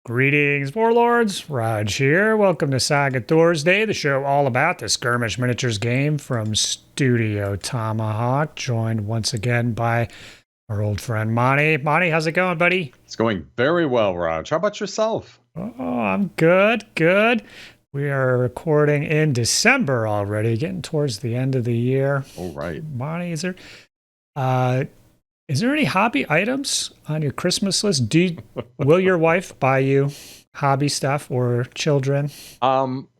Greetings, Warlords. Rodge here. Welcome to Saga Thursday, the show all about the skirmish miniatures game from Studio Tomahawk. Joined once again by our old friend Monty. Monty, how's it going, buddy? It's going very well, Rodge. How about yourself? Oh, I'm good. We are recording in December already, getting towards the end of the year. All right. Monty, is there any hobby items on your Christmas list? Will your wife buy you hobby stuff or children?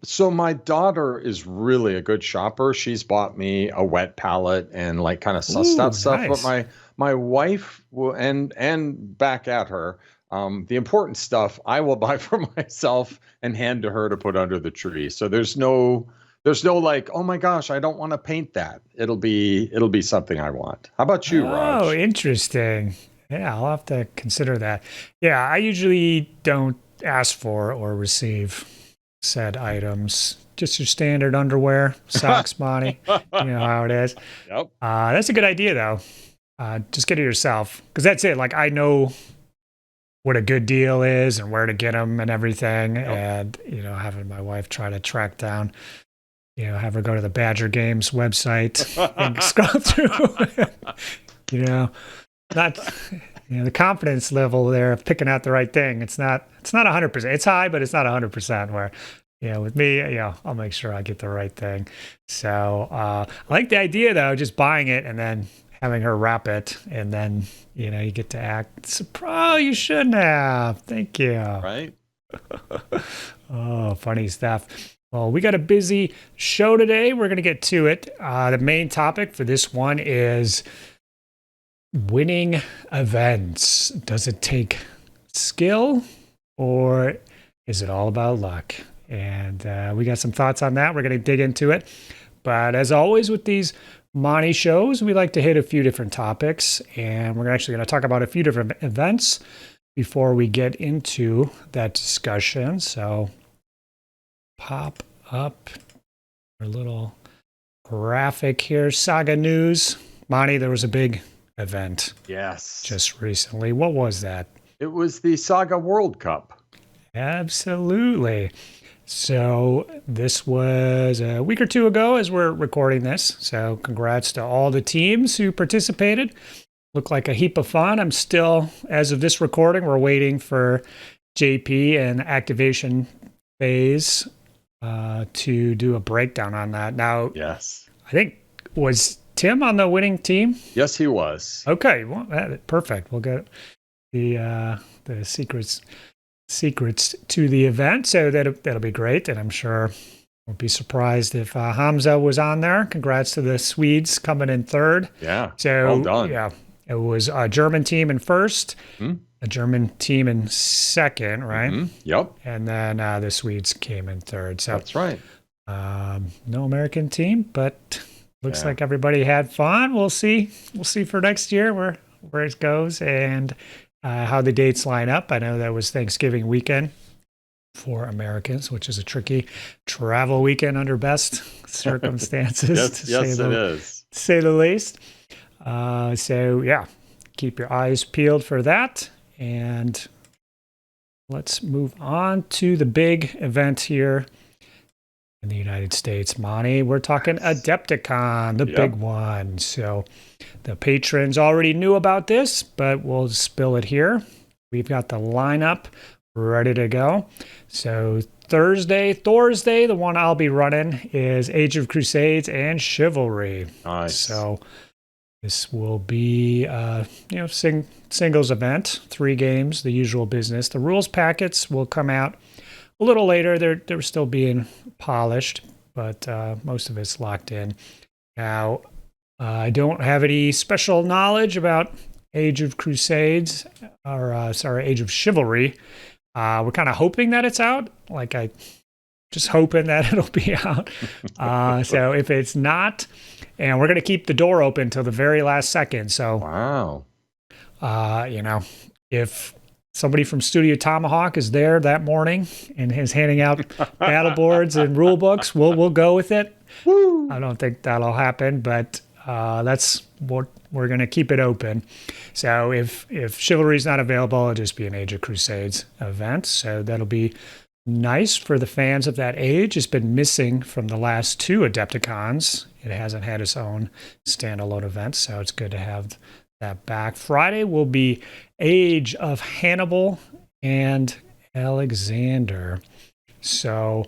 So my daughter is really a good shopper. She's bought me a wet palette and like kind of sussed out stuff. Nice. But my wife will, and back at her, the important stuff I will buy for myself and hand to her to put under the tree. So there's no like, oh my gosh, I don't want to paint that. It'll be something I want. How about you, Rodge? Oh, interesting. Yeah, I'll have to consider that. Yeah, I usually don't ask for or receive said items. Just your standard underwear, socks, Monty. You know how it is. Yep. That's a good idea, though. Just get it yourself. Because that's it. Like, I know what a good deal is and where to get them and everything. Yep. And, having my wife try to track down, have her go to the Badger Games website and scroll through, not, the confidence level there of picking out the right thing. It's not 100%. It's high, but it's not 100% where, with me, I'll make sure I get the right thing. So I like the idea though, just buying it and then having her wrap it. And then, you get to act surprised. You shouldn't have. Thank you. Right. Oh, funny stuff. Well, we got a busy show today. We're going to get to it. The main topic for this one is winning events. Does it take skill or is it all about luck? And we got some thoughts on that. We're going to dig into it. But as always with these Monty shows, we like to hit a few different topics. And we're actually going to talk about a few different events before we get into that discussion. So pop up our little graphic here. Saga news. Monty, there was a big event. Yes. Just recently. What was that? It was the Saga World Cup. Absolutely. So this was a week or two ago as we're recording this. So congrats to all the teams who participated. Looked like a heap of fun. I'm still, as of this recording, we're waiting for JP and activation phase to do a breakdown on that. Now, yes, I think, was Tim on the winning team? Yes, he was. Okay, well, perfect. We'll get the secrets to the event, so that'll be great. And I'm sure won't be surprised if Hamza was on there. Congrats to the Swedes coming in third. Yeah, so well done. Yeah, it was a German team in first. A German team in second, right? Yep. And then the Swedes came in third. So that's right. No American team, but looks like everybody had fun. We'll see. We'll see for next year where it goes and how the dates line up. I know that was Thanksgiving weekend for Americans, which is a tricky travel weekend under best circumstances. Yes, it is. To say the least. So yeah, keep your eyes peeled for that. And let's move on to the big event here in the United States, Monty. We're talking Adepticon, the big one. So the patrons already knew about this, but we'll spill it here. We've got the lineup ready to go. So Thursday, the one I'll be running is Age of Crusades and Chivalry. Nice. So this will be, singles event, 3 games, the usual business. The rules packets will come out a little later. They're still being polished, but most of it's locked in. Now, I don't have any special knowledge about Age of Crusades, or Age of Chivalry. We're kind of hoping that it's out. Just hoping that it'll be out. So if it's not, and we're going to keep the door open till the very last second. So, wow. If somebody from Studio Tomahawk is there that morning and is handing out battle boards and rule books, we'll go with it. Woo! I don't think that'll happen, but That's what we're going to keep it open. So if Chivalry is not available, it'll just be an Age of Crusades event. So that'll be nice for the fans of that age. It's been missing from the last two Adepticons. It hasn't had its own standalone event, so it's good to have that back. Friday will be Age of Hannibal and Alexander. So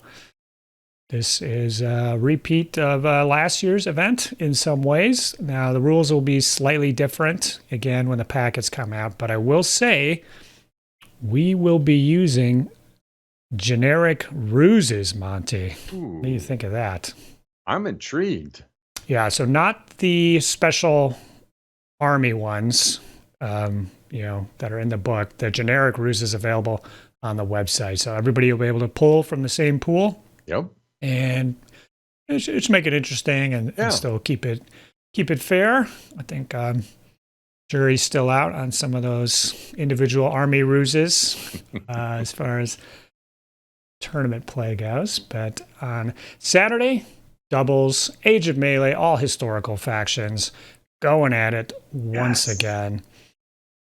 this is a repeat of last year's event in some ways. Now, the rules will be slightly different, again, when the packets come out. But I will say we will be using generic ruses, Monty. Ooh, What do you think of that? I'm intrigued. Yeah, so not the special army ones, that are in the book. The generic ruses available on the website. So everybody will be able to pull from the same pool. Yep. And it's make it interesting and still keep it fair. I think jury's still out on some of those individual army ruses as far as tournament play goes. But on Saturday, doubles, Age of Melee, all historical factions going at it once again.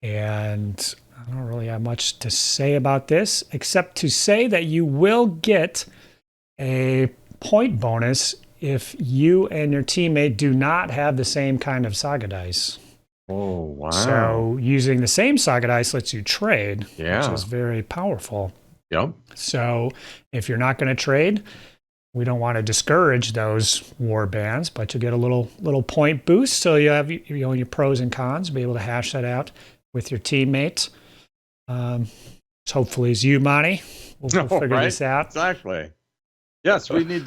And I don't really have much to say about this, except to say that you will get a point bonus if you and your teammate do not have the same kind of Saga dice. Oh, wow. So using the same Saga dice lets you trade, which is very powerful. Yep. So if you're not going to trade, we don't want to discourage those war bands, but you get a little point boost. So you have your pros and cons, be able to hash that out with your teammate. Hopefully it's you, Monty. We'll figure this out. Exactly. Yes, we need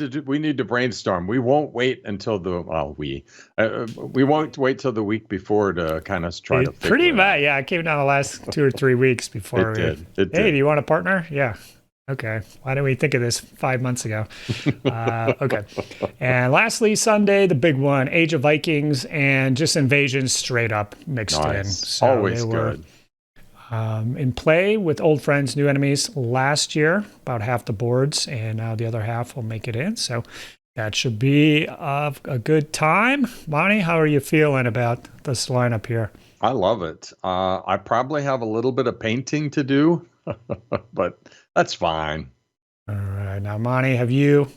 to brainstorm. We won't wait until we won't wait till the week before to kind of try to figure pretty it much. out. Yeah, I came down the last 2 or 3 weeks before. It did. Do you want a partner? Yeah. Okay. Why didn't we think of this 5 months ago? Okay. And lastly, Sunday, the big one, Age of Vikings and just Invasions straight up mixed in. So always good. In play with old friends, new enemies last year, about half the boards, and now the other half will make it in. So that should be a good time. Monty, how are you feeling about this lineup here? I love it. I probably have a little bit of painting to do, but that's fine. All right. Now, Monty, have you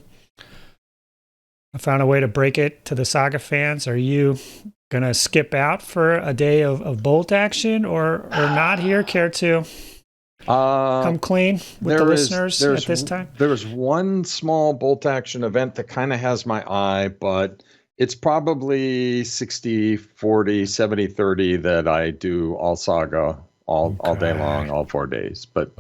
found a way to break it to the Saga fans? Are you going to skip out for a day of bolt action or not here? Care to come clean with the listeners at this time? There's one small bolt action event that kind of has my eye, but it's probably 60-40, 70-30 that I do all Saga all day long, all 4 days. But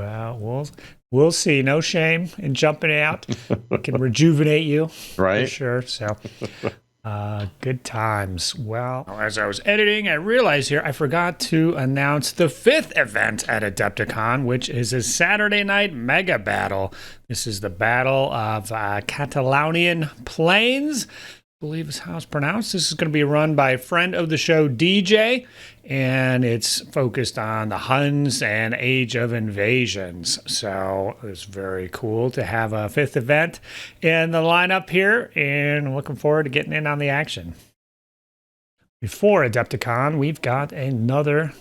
we'll see. No shame in jumping out. It can rejuvenate you, right? For sure. So good times. Well, as I was editing, I realized here I forgot to announce the 5th event at Adepticon, which is a Saturday night mega battle. This is the Battle of Catalonian Plains, I believe is how it's pronounced. This is going to be run by a friend of the show, DJ, and it's focused on the Huns and Age of Invasions. So it's very cool to have a 5th event in the lineup here, and looking forward to getting in on the action. Before Adepticon, we've got another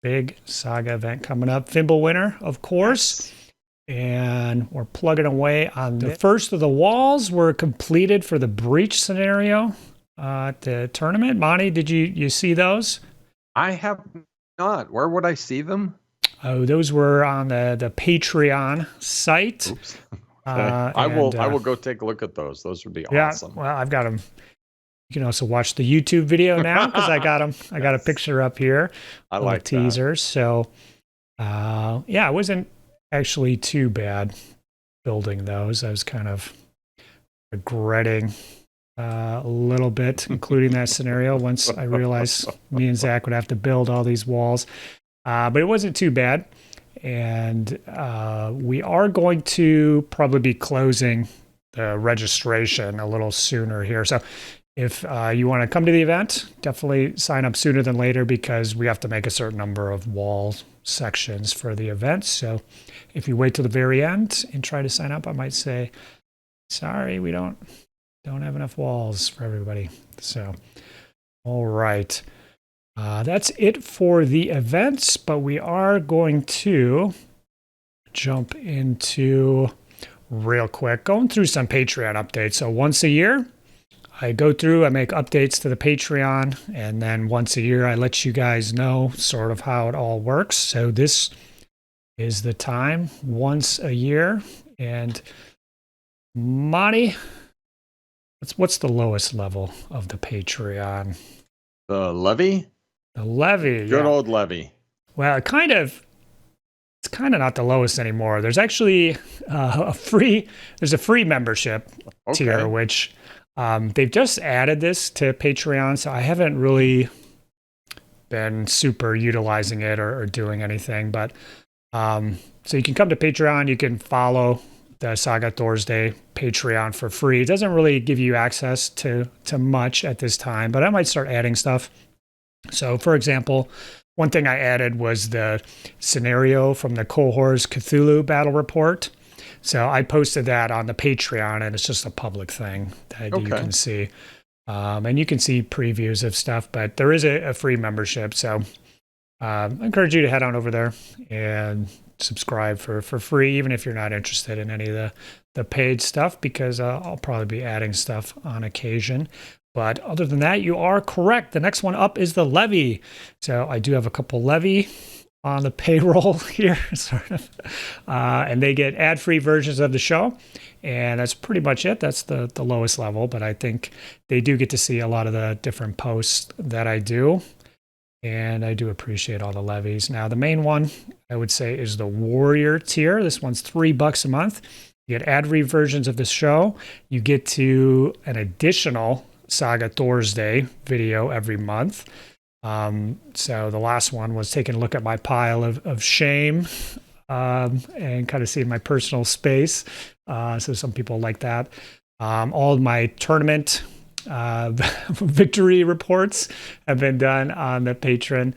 big Saga event coming up. Fimbulwinter, of course. And we're plugging away on the first of the walls were completed for the breach scenario at the tournament. Monty, did you see those? I have not. Where would I see them? Oh, those were on the Patreon site. Oops. Okay. I will go take a look at those. Those would be awesome. Yeah, well, I've got them. You can also watch the YouTube video now because I got them. I got a picture up here. I like teasers. So, it wasn't actually too bad building those. I was kind of regretting a little bit, including that scenario once I realized me and Zach would have to build all these walls. But it wasn't too bad. And we are going to probably be closing the registration a little sooner here. So if you want to come to the event, definitely sign up sooner than later because we have to make a certain number of wall sections for the event. So if you wait till the very end and try to sign up, I might say, sorry, we don't have enough walls for everybody. So All right. That's it for the events, but we are going to jump into real quick, going through some Patreon updates. So once a year, I go through, I make updates to the Patreon, and then once a year, I let you guys know sort of how it all works. So this is the time, once a year. And Monty, what's the lowest level of the Patreon? The levy? The levy. Good yeah. old levy. Well, it's kind of not the lowest anymore. There's actually a free membership tier, which they've just added this to Patreon, so I haven't really been super utilizing it or doing anything. But so you can come to Patreon, you can follow the Saga Thursday Patreon for free. It doesn't really give you access to much at this time, but I might start adding stuff. So, for example, one thing I added was the scenario from the Cohor's Cthulhu battle report. So I posted that on the Patreon, and it's just a public thing that you can see. And you can see previews of stuff, but there is a free membership. So I encourage you to head on over there and subscribe for free, even if you're not interested in any of the paid stuff, because I'll probably be adding stuff on occasion. But other than that, you are correct. The next one up is the levy. So I do have a couple levy on the payroll here, sort of. And they get ad-free versions of the show. And that's pretty much it. That's the lowest level. But I think they do get to see a lot of the different posts that I do. And I do appreciate all the levies. Now, the main one, I would say, is the Warrior tier. This one's $3 a month. You get ad-free versions of the show. You get to an additional Saga Thursday video every month. So the last one was taking a look at my pile of shame and kind of seeing my personal space. So some people like that. All of my tournament victory reports have been done on the Patreon.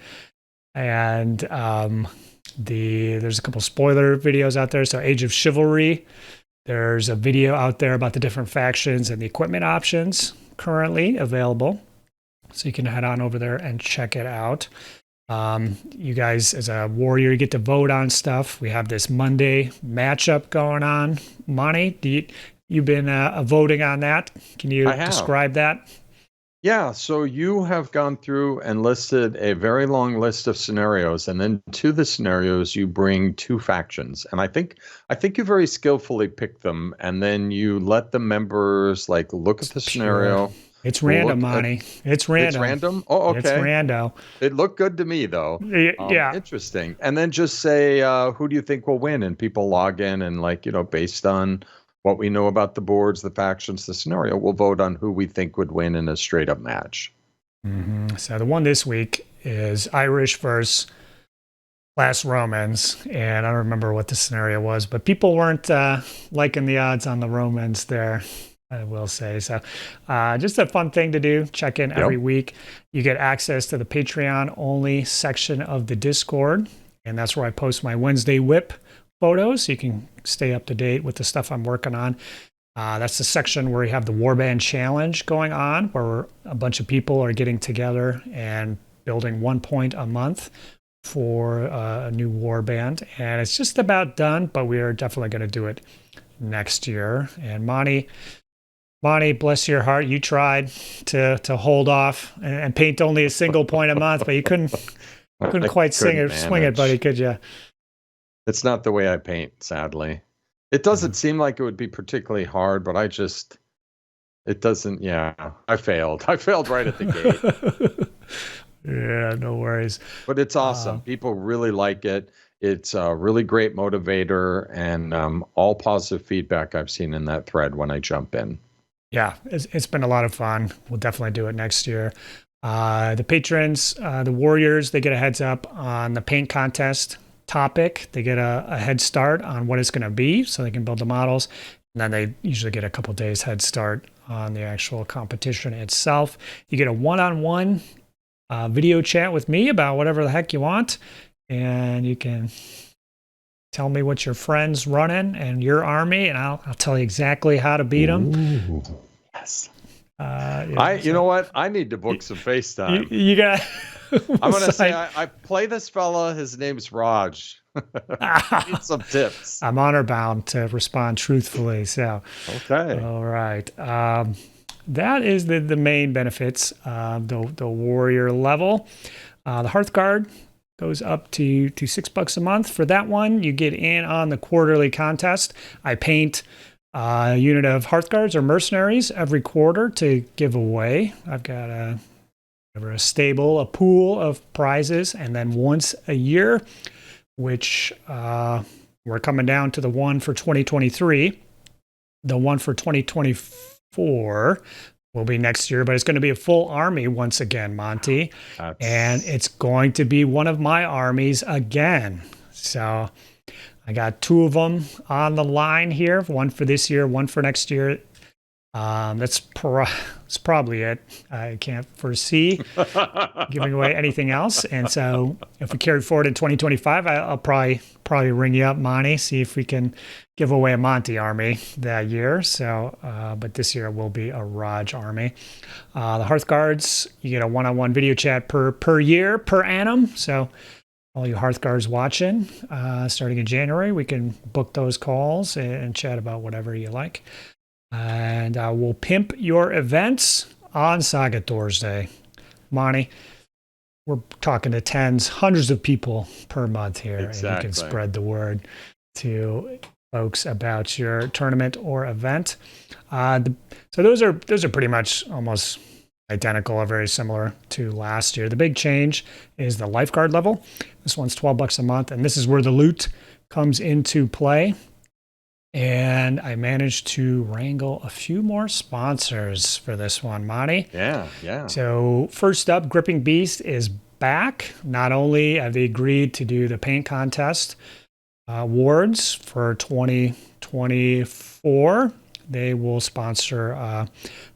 And there's a couple spoiler videos out there. So Age of Chivalry, there's a video out there about the different factions and the equipment options currently available. So you can head on over there and check it out. You guys, as a warrior, you get to vote on stuff. We have this Monday matchup going on. Monty, you've been voting on that. Can you describe that? Yeah, so you have gone through and listed a very long list of scenarios, and then to the scenarios you bring two factions. And I think you very skillfully pick them, and then you let the members look at the scenario. It's random, Monty. It's random. It's random? Oh, okay. It's rando. It looked good to me, though. Yeah. Interesting. And then just say, who do you think will win? And people log in and, based on what we know about the boards, the factions, the scenario, we'll vote on who we think would win in a straight-up match. Mm-hmm. So the one this week is Irish versus Last Romans, and I don't remember what the scenario was, but people weren't liking the odds on the Romans there, I will say. So just a fun thing to do. Check in every week. You get access to the Patreon-only section of the Discord, and that's where I post my Wednesday whip photos, so you can stay up to date with the stuff I'm working on. That's the section where you have the Warband Challenge going on, where a bunch of people are getting together and building 1 point a month for a new warband. And it's just about done, but we are definitely going to do it next year. And Monty, bless your heart, you tried to hold off and paint only a single point a month, but you couldn't quite swing it, buddy, could you? It's not the way I paint, sadly. It doesn't seem like it would be particularly hard, but it doesn't, I failed. I failed right at the gate. Yeah, no worries. But it's awesome. People really like it. It's a really great motivator, and all positive feedback I've seen in that thread when I jump in. Yeah, it's been a lot of fun. We'll definitely do it next year. The patrons, the warriors, they get a heads up on the paint contest topic. They get a head start on what it's going to be, so they can build the models. And then they usually get a couple days head start on the actual competition itself. You get a one-on-one video chat with me about whatever the heck you want, and you can tell me what your friend's running and your army, and I'll tell you exactly how to beat them. Ooh, yes. You know what? I need to book some FaceTime. You got. I'm gonna say I play this fella. His name's Rodge. Need some tips. I'm honor bound to respond truthfully. So, okay. All right. That is the main benefits of the warrior level. The Hearthguard goes up to $6 a month. For that one, you get in on the quarterly contest. I paint a unit of Hearthguards or mercenaries every quarter to give away. I've got a stable, a pool of prizes, and then once a year, which we're coming down to the one for 2023. The one for 2024 will be next year, but it's going to be a full army once again, Monty. And it's going to be one of my armies again. So I got two of them on the line here, one for this year, one for next year. That's probably it. I can't foresee giving away anything else. And so if we carry forward in 2025, I'll probably ring you up, Monty, see if we can give away a Monty army that year. So, but this year will be a Rodge army. The Hearthguards, you get a one-on-one video chat per year, per annum. So all you Hearthguards watching, starting in January, we can book those calls and chat about whatever you like. And we'll pimp your events on Saga Thursday. Monty, we're talking to tens, hundreds of people per month here. Exactly. And you can spread the word to folks about your tournament or event. So those are pretty much almost identical or very similar to last year. The big change is the lifeguard level. This one's $12 a month, and this is where the loot comes into play. And I managed to wrangle a few more sponsors for this one, Monty. Yeah. So first up, Gripping Beast is back. Not only have they agreed to do the paint contest awards for 2024, they will sponsor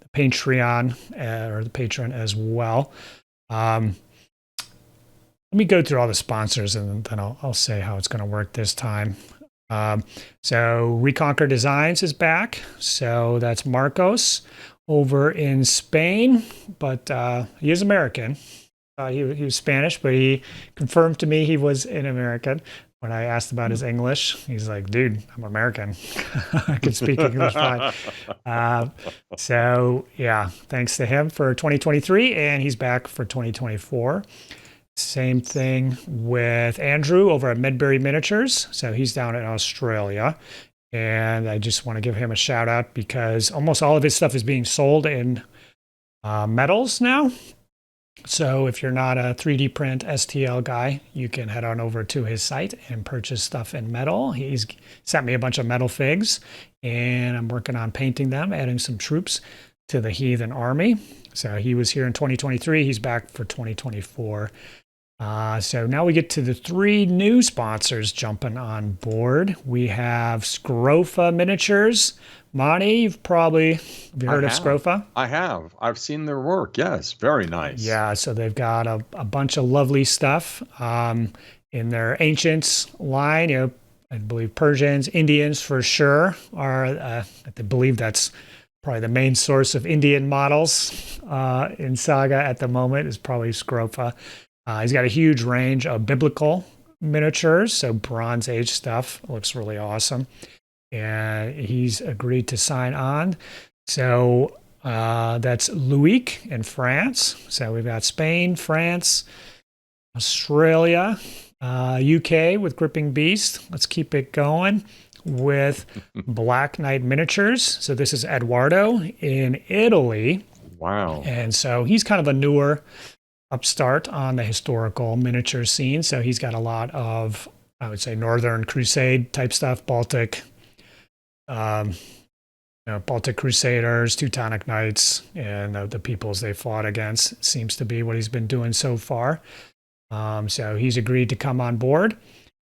the Patreon or the Patreon as well. Let me go through all the sponsors and then I'll say how it's going to work this time. So Reconquer Designs is back. So that's Marcos over in Spain, but he is American. He was Spanish, but he confirmed to me he was an American. When I asked about his English, he's like, dude, I'm American. I can speak English fine. So yeah, thanks to him for 2023, and he's back for 2024. Same thing with Andrew over at Medbury Miniatures. So he's down in Australia. And I just want to give him a shout out because almost all of his stuff is being sold in metals now. So if you're not a 3D print STL guy, you can head on over to his site and purchase stuff in metal. He's sent me a bunch of metal figs and I'm working on painting them, adding some troops to the Heathen army. So he was here in 2023. He's back for 2024. So now we get to the three new sponsors jumping on board. We have Scrofa Miniatures. Monty, have you heard of Scrofa? I have. I've seen their work. Yes, very nice. Yeah, so they've got a bunch of lovely stuff in their Ancients line. I believe Persians, Indians for sure are. I believe that's probably the main source of Indian models in Saga at the moment is probably Scrofa. He's got a huge range of biblical miniatures, so Bronze Age stuff. Looks really awesome. And he's agreed to sign on. So that's Louic in France. So we've got Spain, France, Australia, UK with Gripping Beast. Let's keep it going with Black Knight Miniatures. So this is Eduardo in Italy. Wow. And so he's kind of a newer upstart on the historical miniature scene. So he's got a lot of, I would say, Northern Crusade type stuff, Baltic Crusaders, Teutonic Knights, and the peoples they fought against seems to be what he's been doing so far. So he's agreed to come on board,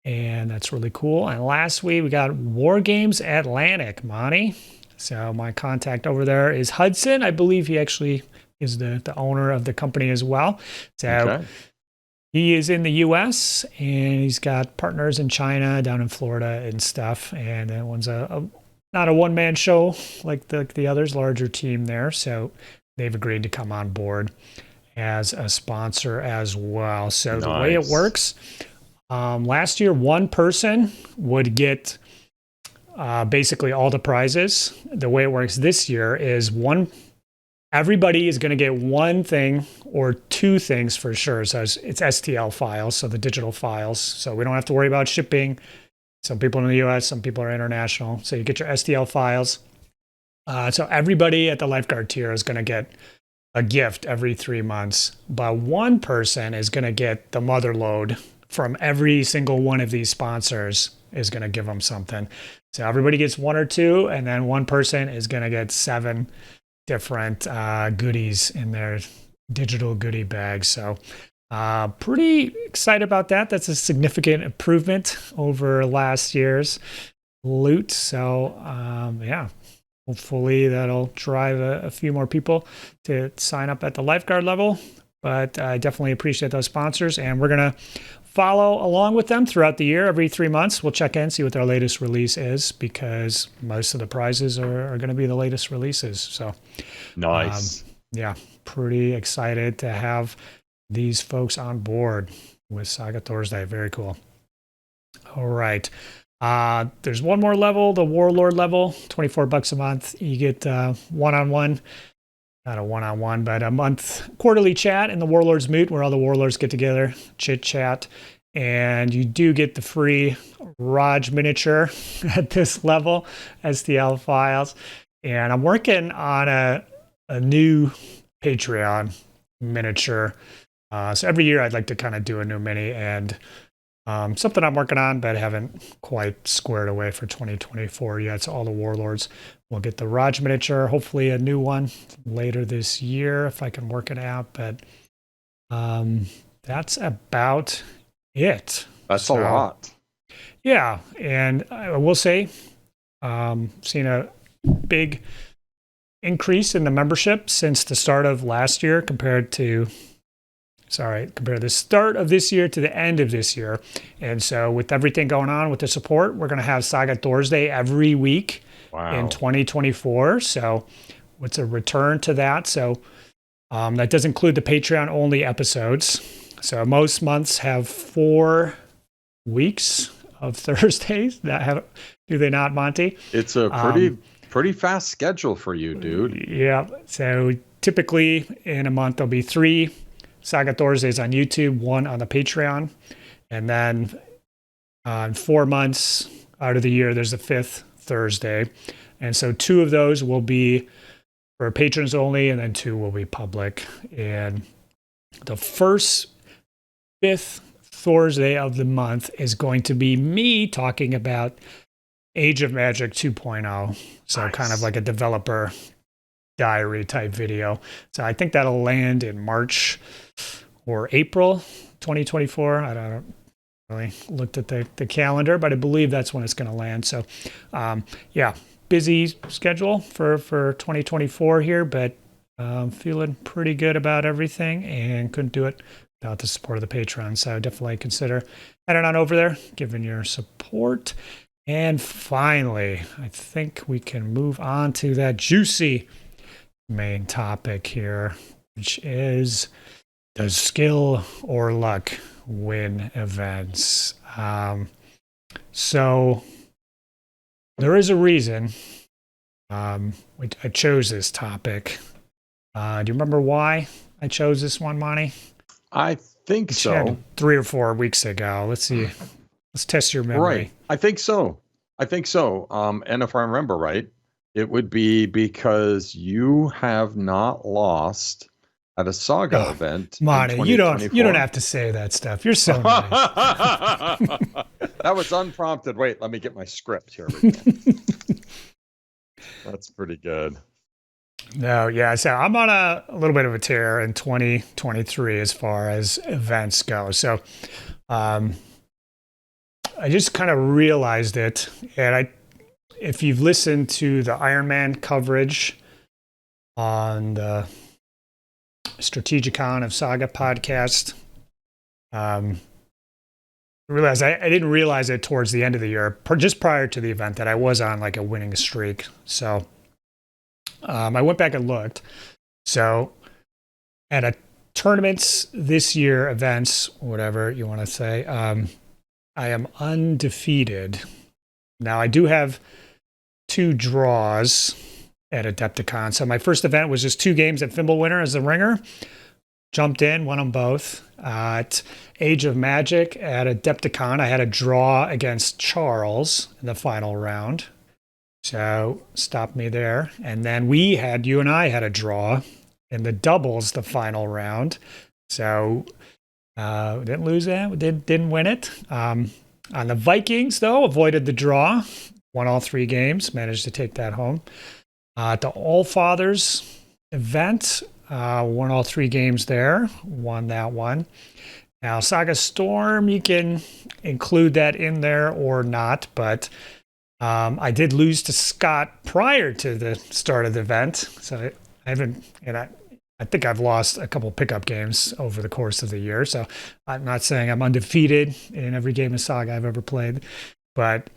and that's really cool. And lastly, we got War Games Atlantic, Monty. So my contact over there is Hudson. I believe he actually is the owner of the company as well. So he is in the U.S. and he's got partners in China, down in Florida and stuff. And that one's not a one-man show like the others, larger team there. So they've agreed to come on board as a sponsor as well. So the way it Nice. works, last year, one person would get basically all the prizes. The way it works this year is everybody is going to get one thing or two things for sure. So it's STL files, so the digital files. So we don't have to worry about shipping. Some people in the US, some people are international. So you get your STL files. So everybody at the lifeguard tier is going to get a gift every 3 months, but one person is going to get the mother load from every single one of these sponsors is going to give them something. So everybody gets one or two, and then one person is going to get 7 different goodies in their digital goodie bag. So pretty excited about that. That's a significant improvement over last year's loot. So yeah, hopefully that'll drive a few more people to sign up at the lifeguard level. But I definitely appreciate those sponsors, and we're going to follow along with them throughout the year. Every 3 months, we'll check in, see what their latest release is, because most of the prizes are going to be the latest releases. So Nice. Yeah, pretty excited to have these folks on board with Saga Thursday. Very cool. All right. There's one more level, the Warlord level, $24 a month. You get one-on-one, not a one-on-one, but a month quarterly chat in the Warlords Moot, where all the Warlords get together, chit-chat. And you do get the free Rodge miniature at this level, STL files. And I'm working on a new Patreon miniature. So every year I'd like to kind of do a new mini, and something I'm working on, but haven't quite squared away for 2024 yet. So all the Warlords will get the Rodge miniature, hopefully a new one later this year if I can work it out. But that's about it. That's a lot. Yeah, and I will say, seen a big increase in the membership since the start of last year compared to the start of this year to the end of this year. And so with everything going on with the support, we're going to have Saga Thursday every week in 2024. So it's a return to that. So that does include the Patreon only episodes. So most months have 4 weeks of Thursdays do they not, Monty? It's a pretty fast schedule for you, dude. Yeah. So typically in a month, there'll be 3 Saga Thursdays on YouTube, 1 on the Patreon. And then in 4 months out of the year, there's a 5th Thursday. And so 2 of those will be for patrons only, and then 2 will be public. And the first 5th Thursday of the month is going to be me talking about Age of Magic 2.0. So nice. Kind of like a developer diary type video. So I think that'll land in March or April 2024. I don't really looked at the calendar, but I believe that's when it's going to land. So yeah, busy schedule for 2024 here, but feeling pretty good about everything, and couldn't do it without the support of the Patreon. So definitely consider heading on over there, giving your support. And finally, I think we can move on to that juicy main topic here, which is, does skill or luck win events? So there is a reason I chose this topic. Do you remember why I chose this one, Monty? I think so. 3 or 4 weeks ago. Let's see. Let's test your memory. Right. I think so. And if I remember right, it would be because you have not lost at a Saga event. Monty, you don't have to say that stuff. You're so nice. That was unprompted. Wait, let me get my script here. We go. That's pretty good. No, yeah. So I'm on a little bit of a tear in 2023 as far as events go. So I just kind of realized it. And if you've listened to the Iron Man coverage on the Strategicon of Saga podcast, I realized I didn't realize it towards the end of the year, just prior to the event, that I was on like a winning streak. So I went back and looked. So at a tournaments this year, events, whatever you want to say, I am undefeated. Now I do have 2 draws at Adepticon. So my first event was just 2 games at Fimbulwinter as a ringer. Jumped in, won them both. At Age of Magic at Adepticon, I had a draw against Charles in the final round. So stopped me there. And then you and I had a draw in the doubles, the final round. So didn't lose that. Didn't win it. On the Vikings, though, avoided the draw. Won all 3 games. Managed to take that home. At the All Fathers event, won all 3 games there. Won that one. Now, Saga Storm, you can include that in there or not, but I did lose to Scott prior to the start of the event. So I haven't, I think I've lost a couple pickup games over the course of the year. So I'm not saying I'm undefeated in every game of Saga I've ever played, but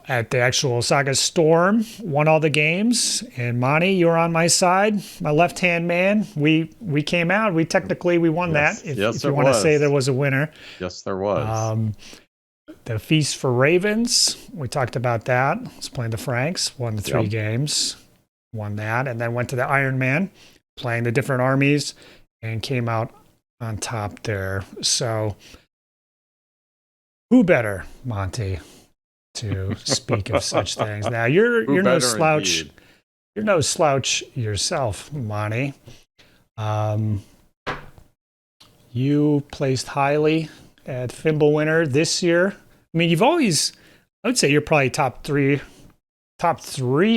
at the actual Saga Storm, won all the games. And Monty, you were on my side, my left-hand man. We came out. We won that. If you want to say there was a winner. Yes, there was. The Feast for Ravens, we talked about that. I was playing the Franks, won the 3 games, won that, and then went to the Iron Man, playing the different armies, and came out on top there. So, who better, Monty, to speak of such things? Now, you're no slouch. Indeed. You're no slouch yourself, Monty. You placed highly at Fimbulwinter this year. I mean, I would say you're probably top three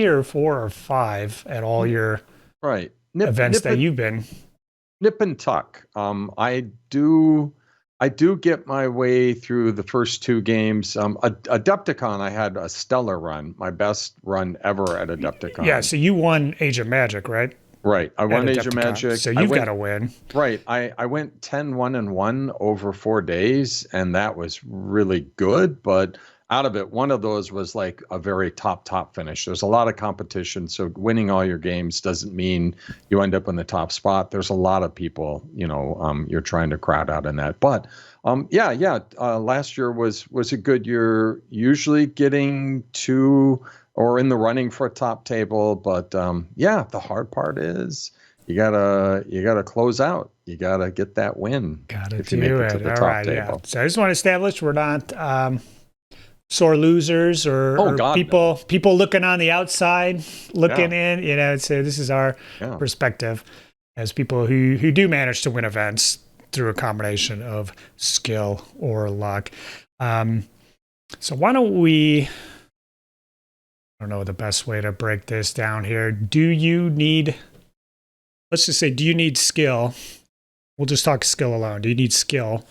or 4 or 5 at all your events that you've been. Nip and tuck. I do get my way through the first 2 games. Adepticon, I had a stellar run, my best run ever at Adepticon. Yeah, so you won Age of Magic, right? Right. I won Age of Magic. So you've got to win. Right. I went 10-1-1 over 4 days, and that was really good. But out of it, one of those was like a very top finish. There's a lot of competition. So winning all your games doesn't mean you end up in the top spot. There's a lot of people, you're trying to crowd out in that. But last year was a good year, usually getting to or in the running for a top table. But the hard part is you gotta close out. You gotta get that win. If you make it to the top table. Yeah. So I just want to establish we're not sore losers or people looking on the outside, looking in. So this is our perspective as people who do manage to win events through a combination of skill or luck. So why don't we? I don't know the best way to break this down here. Do you need skill? We'll just talk skill alone. Do you need skill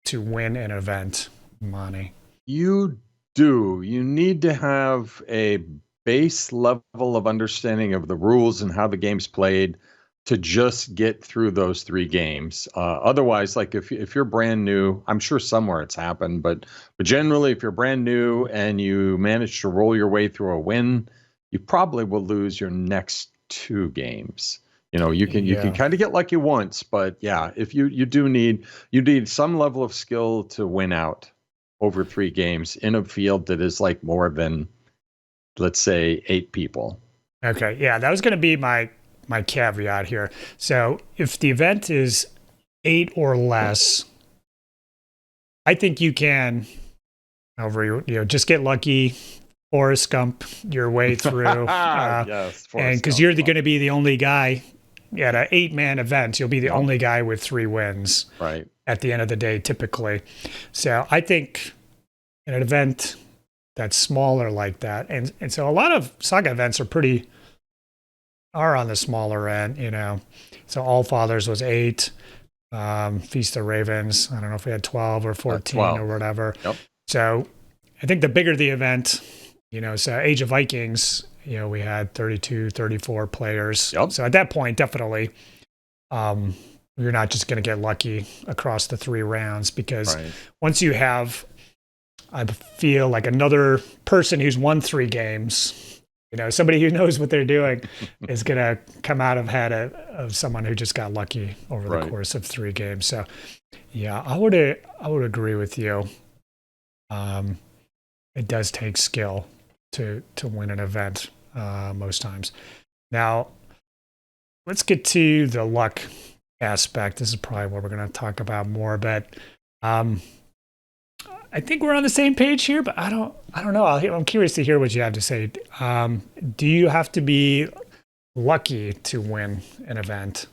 to win an event, Monty? You do. You need to have a base level of understanding of the rules and how the game's played to just get through those 3 games. Otherwise, like if you're brand new, I'm sure somewhere it's happened, but generally, if you're brand new and you manage to roll your way through a win, you probably will lose your next 2 games. You can kind of get lucky once, but if you need some level of skill to win out over 3 games in a field that is like more than, let's say, 8 people. Okay, yeah, that was going to be my caveat here. So if the event is 8 or less, I think you can just get lucky, Forrest Gump your way through. Yes, and because you're going to be the only guy at an 8-man event, you'll be the only guy with 3 wins. Right. At the end of the day, typically. So I think in an event that's smaller like that, and so a lot of Saga events are on the smaller end, So All Fathers was 8, Feast of Ravens, I don't know if we had 12 or 14 or whatever. Yep. So I think the bigger the event, so Age of Vikings, we had 32, 34 players. Yep. So at that point, definitely, you're not just going to get lucky across the 3 rounds because once you have, I feel like another person who's won 3 games somebody who knows what they're doing is going to come out ahead of someone who just got lucky over the course of 3 games. So, yeah, I would agree with you. It does take skill to win an event most times. Now, let's get to the luck aspect. This is probably what we're going to talk about more, but I think we're on the same page here, but I don't know. I'm curious to hear what you have to say. Do you have to be lucky to win an event?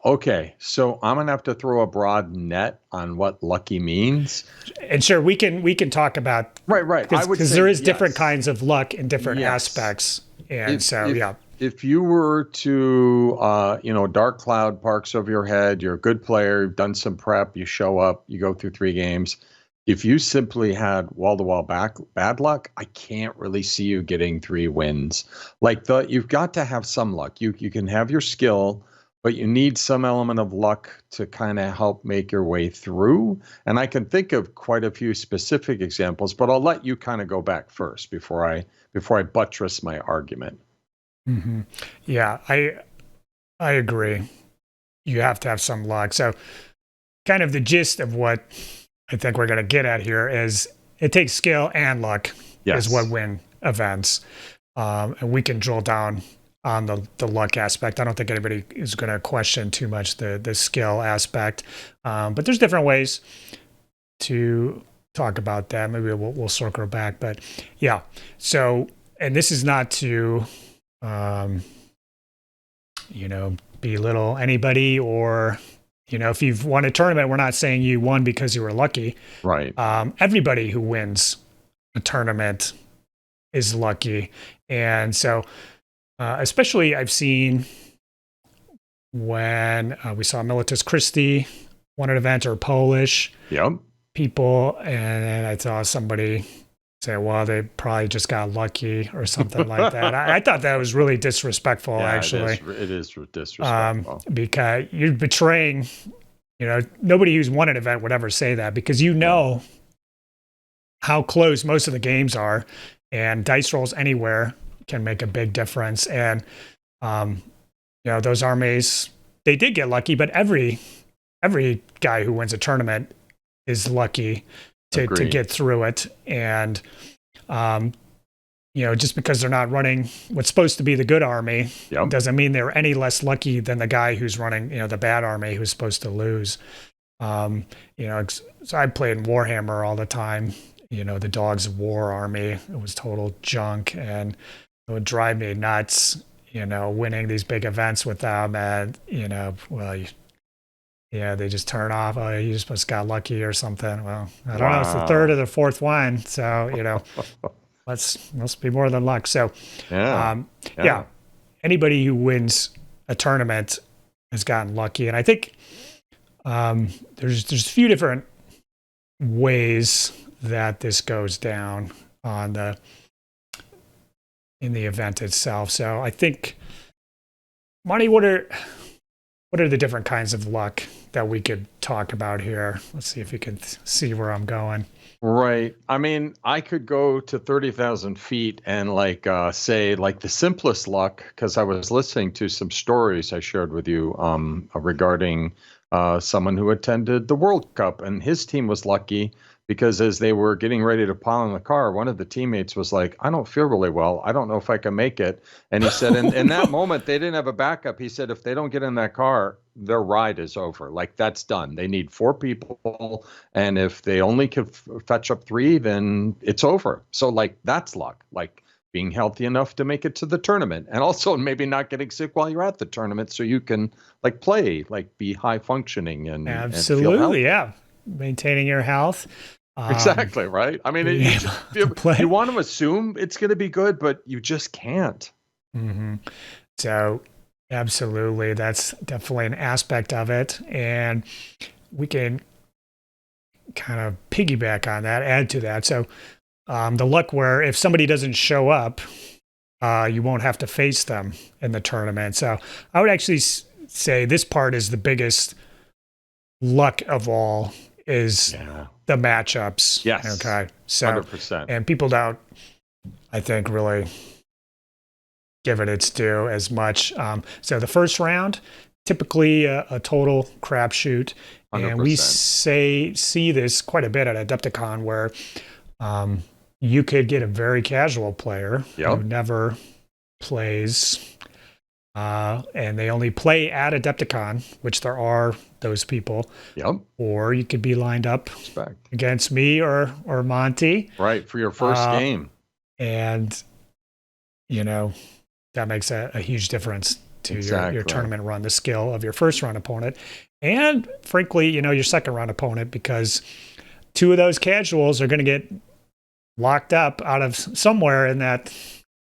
Okay, so I'm gonna have to throw a broad net on what lucky means. And sure, we can talk about right. Because there is different kinds of luck in different aspects, and if you were to, dark cloud parks over your head, you're a good player, you've done some prep, you show up, you go through 3 games. If you simply had wall-to-wall bad luck, I can't really see you getting 3 wins. You've got to have some luck. You can have your skill, but you need some element of luck to kind of help make your way through. And I can think of quite a few specific examples, but I'll let you kind of go back first before I buttress my argument. Mm-hmm. Yeah, I agree. You have to have some luck. So kind of the gist of what I think we're going to get at here is it takes skill and luck is what win events. And we can drill down on the luck aspect. I don't think anybody is going to question too much the skill aspect. But there's different ways to talk about that. Maybe we'll circle back. But yeah, so, and this is not to belittle anybody, or if you've won a tournament, we're not saying you won because you were lucky. Right. Everybody who wins a tournament is lucky. And so especially I've seen when we saw Militus Christi won an event, or Polish people, and I saw somebody say, well, they probably just got lucky or something like that. I thought that was really disrespectful, actually. It is disrespectful. Because you're betraying, nobody who's won an event would ever say that, because how close most of the games are, and dice rolls anywhere can make a big difference. And, those armies, they did get lucky, but every guy who wins a tournament is lucky to get through it. And, just because they're not running what's supposed to be the good army doesn't mean they're any less lucky than the guy who's running, the bad army who's supposed to lose. So I played in Warhammer all the time, the Dogs of War army. It was total junk, and it would drive me nuts, winning these big events with them. And, they just turn off. Oh, you just got lucky or something. Well, I don't know. It's the 3rd or the 4th one. So, must be more than luck. So, anybody who wins a tournament has gotten lucky. And I think there's a few different ways that this goes down in the event itself. So I think, Monty, what are the different kinds of luck that we could talk about here? Let's see if you can see where I'm going. Right. I mean, I could go to 30,000 feet and say the simplest luck, because I was listening to some stories I shared with you regarding someone who attended the World Cup, and his team was lucky because as they were getting ready to pile in the car, one of the teammates was like, I don't feel really well. I don't know if I can make it. And he said, in that moment, they didn't have a backup. He said, if they don't get in that car, their ride is over. That's done. They need 4 people. And if they only can fetch up 3, then it's over. So that's luck, being healthy enough to make it to the tournament, and also maybe not getting sick while you're at the tournament, so you can play, be high functioning and absolutely, and feel healthy. Yeah. Maintaining your health. Exactly, right? I mean, you want to assume it's going to be good, but you just can't. Mm-hmm. So, absolutely, that's definitely an aspect of it. And we can kind of piggyback on that, add to that. So, the luck where if somebody doesn't show up, you won't have to face them in the tournament. So, I would actually say this part is the biggest luck of all, is the matchups. Yes. Okay. So, 100%. and people don't I think, really give it its due as much. So the first round, typically a total crapshoot. And we 100%. see this quite a bit at Adepticon where you could get a very casual player Yep. who never plays and they only play at Adepticon, which there are those people. Yep. Or you could be lined up Respect. against me or Monty. Right, for your first game. And, you know, that makes a huge difference to your tournament run, the skill of your first round opponent. And frankly, you know, your second round opponent, because two of those casuals are going to get locked up out of somewhere in that,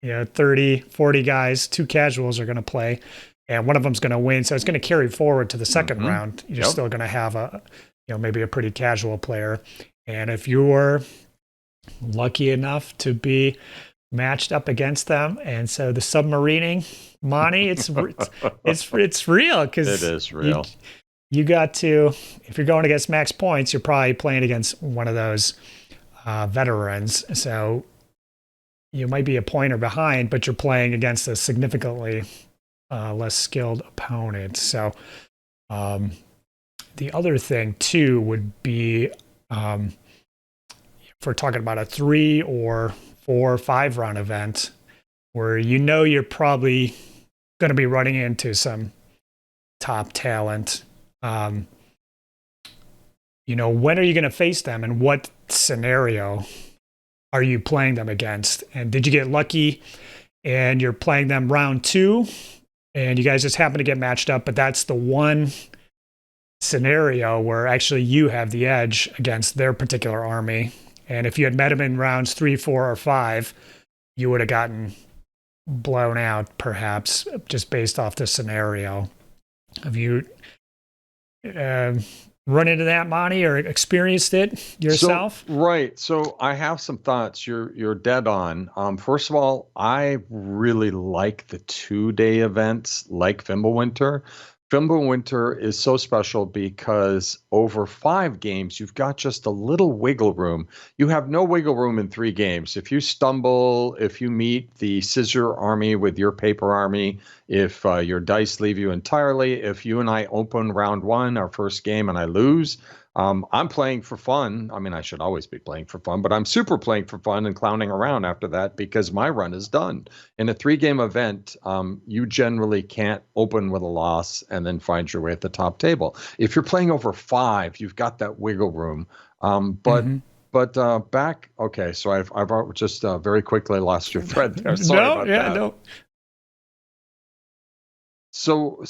30, 40 guys, two casuals are going to play, and one of them's going to win. So it's going to carry forward to the second round. You're still going to have maybe a pretty casual player. And if you were lucky enough to be matched up against them, and so the submarining, Monty, it's real, because it is real. You got to, if you're going against max points, you're probably playing against one of those veterans. So you might be a pointer behind, but you're playing against a significantly less skilled opponent. So the other thing too would be, if we're talking about a 3 or 4 or 5 round event where you're probably going to be running into some top talent. When are you going to face them, and what scenario are you playing them against? And did you get lucky and you're playing them round 2 and you guys just happen to get matched up, but that's the one scenario where actually you have the edge against their particular army. And if you had met them in rounds 3, 4, or 5, you would have gotten blown out, perhaps, just based off the scenario. Have you run into that, Monty, or experienced it yourself? Right. So I have some thoughts. You're dead on. First of all, I really like the 2-day events like Fimbulwinter. Fimbulwinter is so special because over 5 games, you've got just a little wiggle room. You have no wiggle room in 3 games. If you stumble, if you meet the scissor army with your paper army, if your dice leave you entirely, if you and I open round 1, our first game, and I lose, I'm playing for fun. I mean, I should always be playing for fun, but I'm super playing for fun and clowning around after that because my run is done. In a 3-game event, you generally can't open with a loss and then find your way at the top table. If you're playing over 5, you've got that wiggle room. But back, okay, so I've just very quickly lost your thread there. Sorry about that. No. So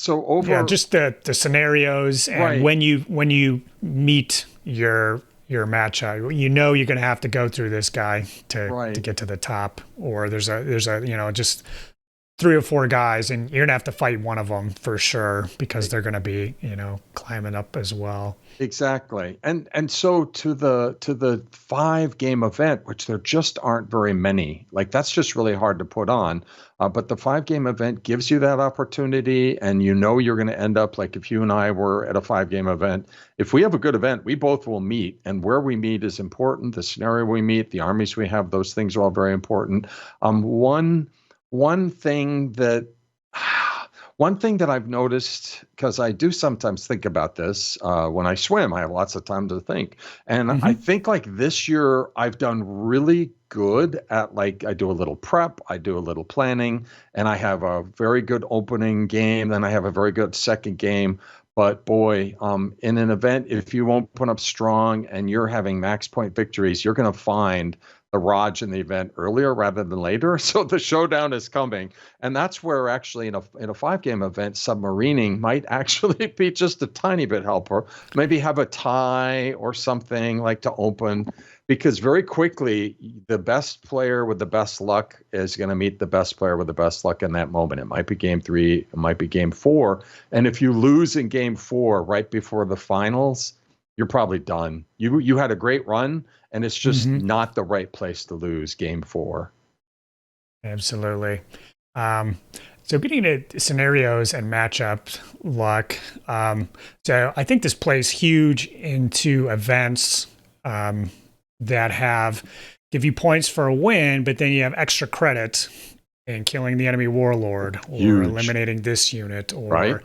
over just the scenarios, and right. when you meet your matchup, you're going to have to go through this guy to get to the top, or there's a just 3 or 4 guys, and you're going to have to fight one of them for sure because they're going to be climbing up as well. Exactly. And so to the 5-game event, which there just aren't very many, like that's just really hard to put on. But the 5-game event gives you that opportunity, and you're going to end up like if you and I were at a 5-game event. If we have a good event, we both will meet, and where we meet is important. The scenario we meet, the armies we have, those things are all very important. One thing that I've noticed, because I do sometimes think about this when I swim, I have lots of time to think. And I think like this year I've done really good at, like, I do a little prep, I do a little planning, and I have a very good opening game. Then I have a very good second game. But boy, in an event, if you won't put up strong and you're having max point victories, you're going to find the Rodge in the event earlier rather than later. So the showdown is coming. And that's where actually in a 5-game event, submarining might actually be just a tiny bit helpful. Maybe have a tie or something like to open, because very quickly the best player with the best luck is going to meet the best player with the best luck in that moment. It might be game 3, it might be game 4. And if you lose in game 4 right before the finals, you're probably done. You had a great run, and it's just not the right place to lose game 4. Absolutely. So getting into scenarios and matchup luck. So I think this plays huge into events that have give you points for a win, but then you have extra credit in killing the enemy warlord or Huge. eliminating this unit or Right.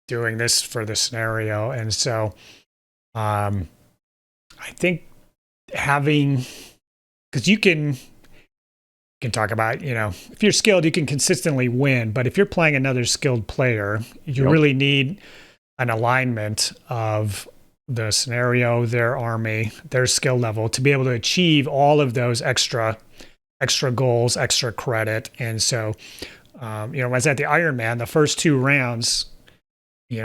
doing this for the scenario. And so I think having, because you can talk about, if you're skilled, you can consistently win. But if you're playing another skilled player, you really need an alignment of the scenario, their army, their skill level to be able to achieve all of those extra goals, extra credit. And so, when I was at the Iron Man, the first 2 rounds, you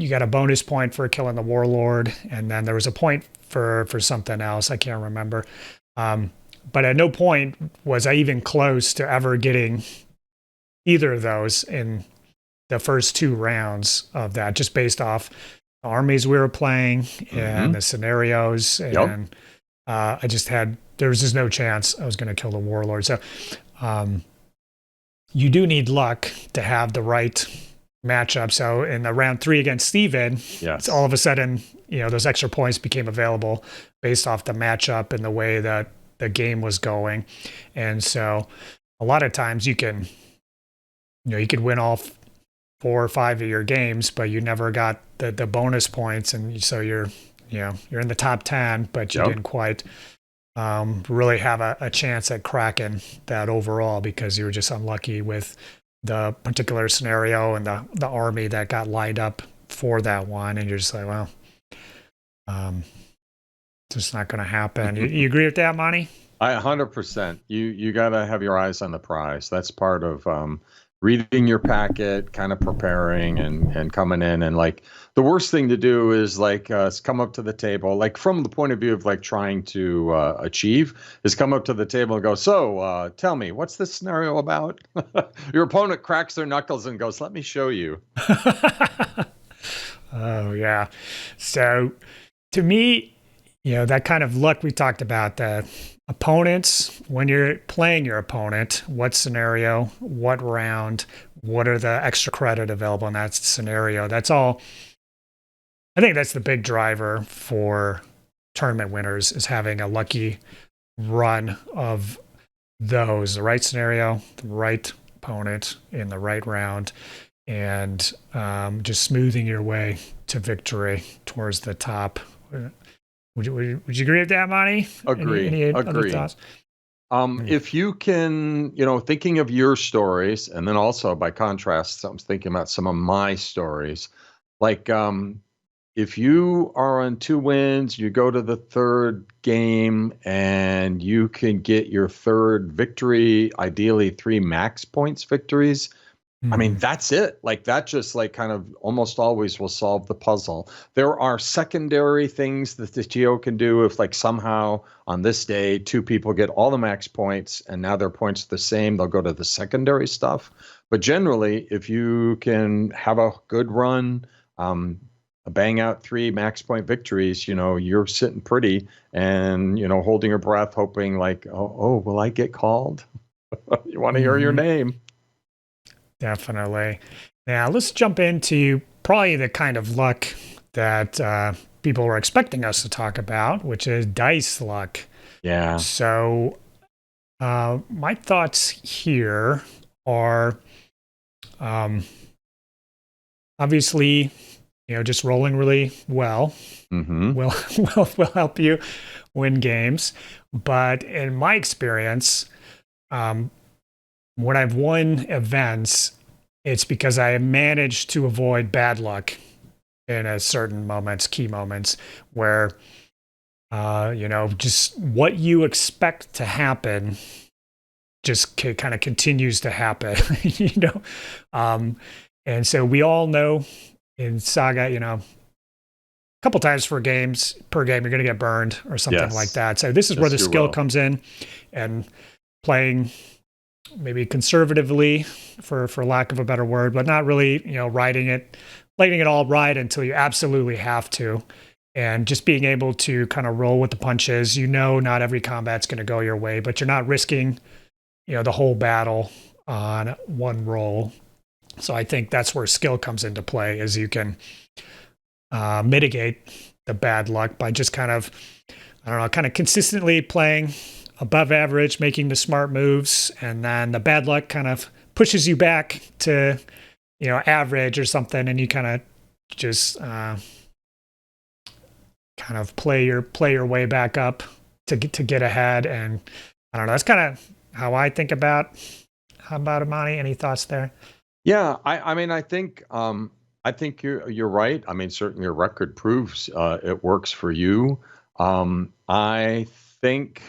got a bonus point for killing the warlord, and then there was a point for something else. I can't remember. But at no point was I even close to ever getting either of those in the first 2 rounds of that, just based off the armies we were playing and the scenarios. And there was just no chance I was going to kill the warlord. So you do need luck to have the right matchup. So in the round 3 against Steven, yes, all of a sudden, those extra points became available based off the matchup and the way that the game was going. And so a lot of times you can win all 4 or 5 of your games, but you never got the bonus points. And so you're in the top 10, but you didn't quite really have a chance at cracking that overall because you were just unlucky with the particular scenario and the army that got lined up for that one. And you're just like, well, it's just not going to happen. You agree with that, Monty? 100%. You got to have your eyes on the prize. That's part of reading your packet, kind of preparing and coming in. And like the worst thing to do is like come up to the table, like from the point of view of like trying to achieve, is come up to the table and go, so tell me, what's this scenario about? Your opponent cracks their knuckles and goes, let me show you. Oh, yeah. So to me, that kind of luck we talked about, the opponents, when you're playing your opponent, what scenario, what round, what are the extra credit available in that scenario? That's all. I think that's the big driver for tournament winners, is having a lucky run of those, the right scenario, the right opponent in the right round, and just smoothing your way to victory towards the top. Would you agree with that, Monty? Agree. Other thoughts? If you can, thinking of your stories, and then also by contrast, I'm thinking about some of my stories. Like, if you are on 2 wins, you go to the 3rd game, and you can get your 3rd victory, ideally 3 max points victories. I mean, that's it. Like that just like kind of almost always will solve the puzzle. There are secondary things that the GO can do if like somehow on this day 2 people get all the max points and now their points are the same, they'll go to the secondary stuff. But generally, if you can have a good run, bang out 3 max point victories, you're sitting pretty and, holding your breath, hoping like, oh, will I get called? You want to hear your name. Definitely. Now let's jump into probably the kind of luck that people were expecting us to talk about, which is dice luck. Yeah. So my thoughts here are obviously, just rolling really well will help you win games. But in my experience, when I've won events, it's because I managed to avoid bad luck in a certain moments, key moments, where, just what you expect to happen just kind of continues to happen, and so we all know in Saga, a couple times per game, you're going to get burned or something like that. So this is where the skill comes in, and playing maybe conservatively, for lack of a better word, but not really, letting it all ride until you absolutely have to, and just being able to kind of roll with the punches. Not every combat's going to go your way, but you're not risking, the whole battle on one roll. So I think that's where skill comes into play, is you can mitigate the bad luck by just kind of I don't know, kind of consistently playing above average, making the smart moves, and then the bad luck kind of pushes you back to, average or something, and you kind of just kind of play your way back up to get ahead. And I don't know, that's kind of how I think about it, Monty. Any thoughts there? Yeah, I mean, I think you're right. I mean, certainly your record proves it works for you. I think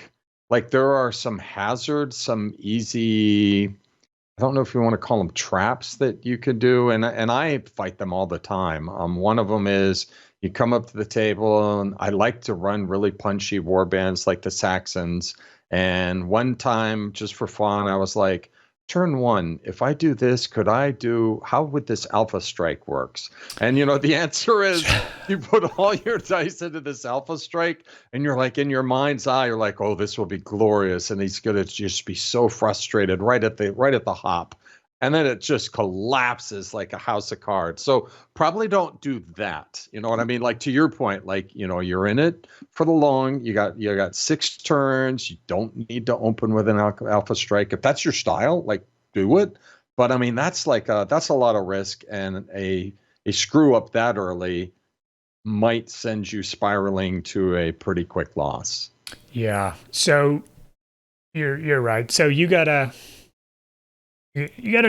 like there are some hazards, some easy, I don't know if you want to call them traps that you could do, and I fight them all the time. One of them is you come up to the table, and I like to run really punchy war bands like the Saxons. And one time, just for fun, I was like, turn one, if I do this, how would this alpha strike works? And the answer is you put all your dice into this alpha strike, and you're like, in your mind's eye, you're like, oh, this will be glorious, and he's gonna just be so frustrated right at the hop. And then it just collapses like a house of cards. So probably don't do that. You know what I mean? Like to your point, like, you're in it for the long. You got 6 turns. You don't need to open with an alpha strike. If that's your style, like do it. But I mean, that's a lot of risk, and a screw up that early might send you spiraling to a pretty quick loss. Yeah. So you're right. So you gotta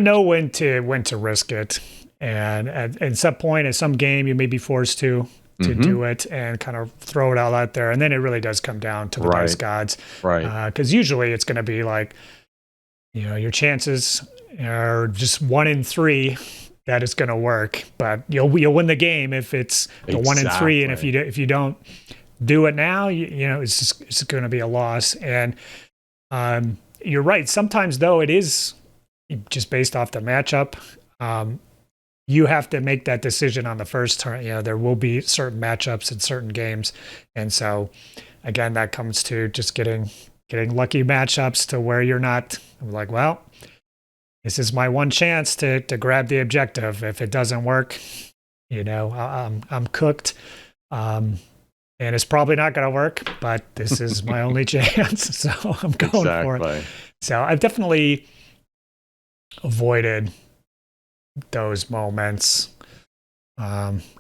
know when to risk it, and at some point in some game you may be forced to do it and kind of throw it all out there, and then it really does come down to the dice gods, right? Because usually it's going to be like, your chances are just 1 in 3 that it's going to work, but you'll win the game if it's the 1 in 3, and if you don't do it now, it's going to be a loss. And you're right. Sometimes though it is just based off the matchup. You have to make that decision on the first turn. There will be certain matchups in certain games. And so again, that comes to just getting lucky matchups to where you're not like, well, this is my one chance to grab the objective. If it doesn't work, I'm cooked. And it's probably not going to work, but this is my only chance. So I'm going for it. So I've definitely avoided those moments,